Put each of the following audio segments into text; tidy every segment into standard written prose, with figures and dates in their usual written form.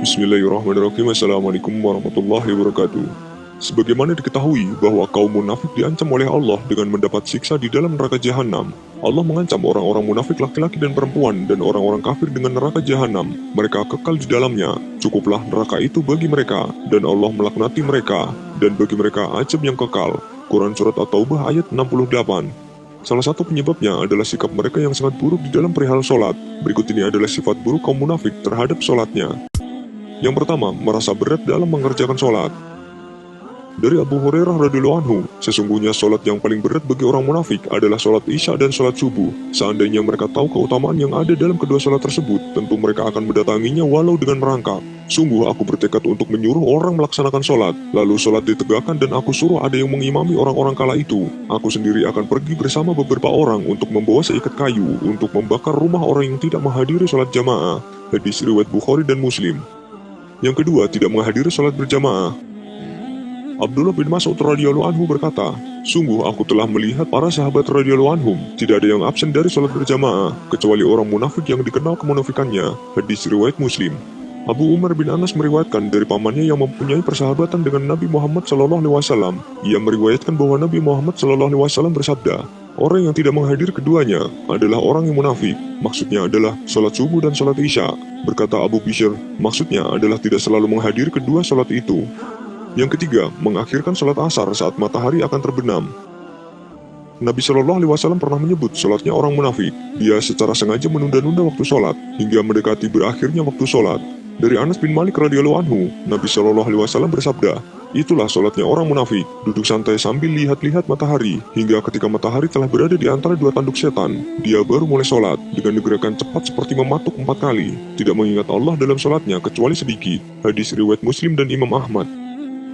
Bismillahirrahmanirrahim. Assalamualaikum warahmatullahi wabarakatuh. Sebagaimana diketahui bahwa kaum munafik diancam oleh Allah dengan mendapat siksa di dalam neraka jahanam. Allah mengancam orang-orang munafik laki-laki dan perempuan dan orang-orang kafir dengan neraka jahanam. Mereka kekal di dalamnya. Cukuplah neraka itu bagi mereka, dan Allah melaknati mereka, dan bagi mereka azab yang kekal. Quran Surat At-Taubah ayat 68. Salah satu penyebabnya adalah sikap mereka yang sangat buruk di dalam perihal sholat. Berikut ini adalah sifat buruk kaum munafik terhadap sholatnya. Yang pertama, merasa berat dalam mengerjakan sholat. Dari Abu Hurairah radhiyallahu anhu, sesungguhnya sholat yang paling berat bagi orang munafik adalah sholat isya dan sholat subuh. Seandainya mereka tahu keutamaan yang ada dalam kedua sholat tersebut, tentu mereka akan mendatanginya walau dengan merangkak. Sungguh aku bertekad untuk menyuruh orang melaksanakan sholat, lalu sholat ditegakkan dan aku suruh ada yang mengimami orang-orang kala itu. Aku sendiri akan pergi bersama beberapa orang untuk membawa seikat kayu untuk membakar rumah orang yang tidak menghadiri sholat jamaah. Hadis riwayat Bukhari dan Muslim. Yang kedua, tidak menghadiri sholat berjamaah. Abdullah bin Mas'ud radhiyallahu anhu berkata, "Sungguh aku telah melihat para sahabat radhiyallahu anhum tidak ada yang absen dari sholat berjamaah, kecuali orang munafik yang dikenal kemunafikannya." Hadis riwayat Muslim. Abu Umar bin Anas meriwayatkan dari pamannya yang mempunyai persahabatan dengan Nabi Muhammad SAW. Ia meriwayatkan bahwa Nabi Muhammad SAW bersabda, "Orang yang tidak menghadiri keduanya adalah orang yang munafik." Maksudnya adalah sholat subuh dan sholat isya. Berkata Abu Bishr, maksudnya adalah tidak selalu menghadiri kedua sholat itu. Yang ketiga, mengakhirkan sholat asar saat matahari akan terbenam. Nabi SAW pernah menyebut sholatnya orang munafik. Dia secara sengaja menunda-nunda waktu sholat hingga mendekati berakhirnya waktu sholat. Dari Anas bin Malik radhiyallahu anhu, Nabi SAW bersabda, "Itulah sholatnya orang munafik, duduk santai sambil lihat-lihat matahari, hingga ketika matahari telah berada di antara dua tanduk setan, dia baru mulai sholat, dengan gerakan cepat seperti mematuk 4 kali, tidak mengingat Allah dalam sholatnya kecuali sedikit." Hadis riwayat Muslim dan Imam Ahmad.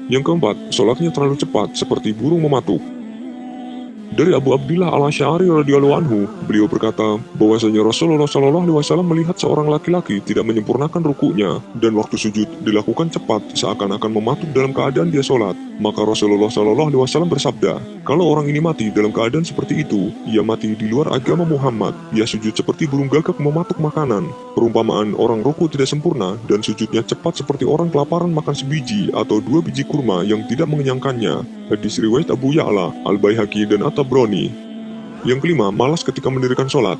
Yang keempat, sholatnya terlalu cepat seperti burung mematuk. Dari Abu Abdillah al-Asy'ari radhiyallahu anhu, beliau berkata bahwasanya Rasulullah SAW melihat seorang laki-laki tidak menyempurnakan rukuknya dan waktu sujud dilakukan cepat seakan-akan mematuk dalam keadaan dia sholat. Maka Rasulullah SAW bersabda, "Kalau orang ini mati dalam keadaan seperti itu, ia mati di luar agama Muhammad. Ia sujud seperti burung gagak mematuk makanan." Perumpamaan orang ruku tidak sempurna dan sujudnya cepat seperti orang kelaparan makan sebiji atau 2 biji kurma yang tidak mengenyangkannya. Hadis riwayat Abu Ya'la, Al-Baihaqi dan At-Tabrani. Yang kelima, malas ketika mendirikan sholat.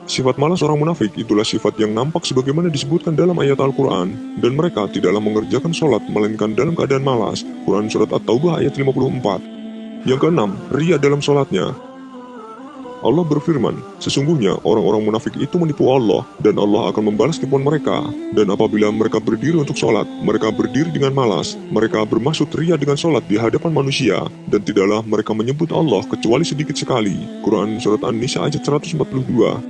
Sifat malas orang munafik itulah sifat yang nampak sebagaimana disebutkan dalam ayat Al-Quran, dan mereka tidaklah mengerjakan sholat melainkan dalam keadaan malas. Quran Surat At-Taubah ayat 54. Yang keenam, riya dalam sholatnya. Allah berfirman, "Sesungguhnya orang-orang munafik itu menipu Allah, dan Allah akan membalas tipuan mereka. Dan apabila mereka berdiri untuk sholat, mereka berdiri dengan malas. Mereka bermaksud ria dengan sholat di hadapan manusia, dan tidaklah mereka menyebut Allah kecuali sedikit sekali." Quran Surat An-Nisa ayat 142.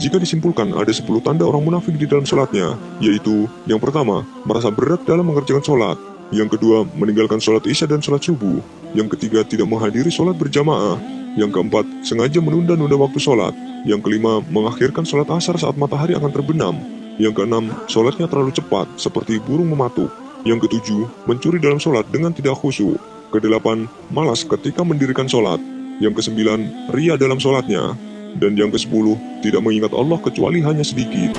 Jika disimpulkan ada 10 tanda orang munafik di dalam sholatnya, yaitu yang pertama, merasa berat dalam mengerjakan sholat. Yang kedua, meninggalkan sholat isya dan sholat subuh. Yang ketiga, tidak menghadiri sholat berjamaah. Yang keempat, sengaja menunda-nunda waktu sholat. Yang kelima, mengakhirkan sholat asar saat matahari akan terbenam. Yang keenam, sholatnya terlalu cepat, seperti burung mematuk. Yang ketujuh, mencuri dalam sholat dengan tidak khusyuk. Kedelapan, malas ketika mendirikan sholat. Yang kesembilan, ria dalam sholatnya. Dan yang kesepuluh, tidak mengingat Allah kecuali hanya sedikit.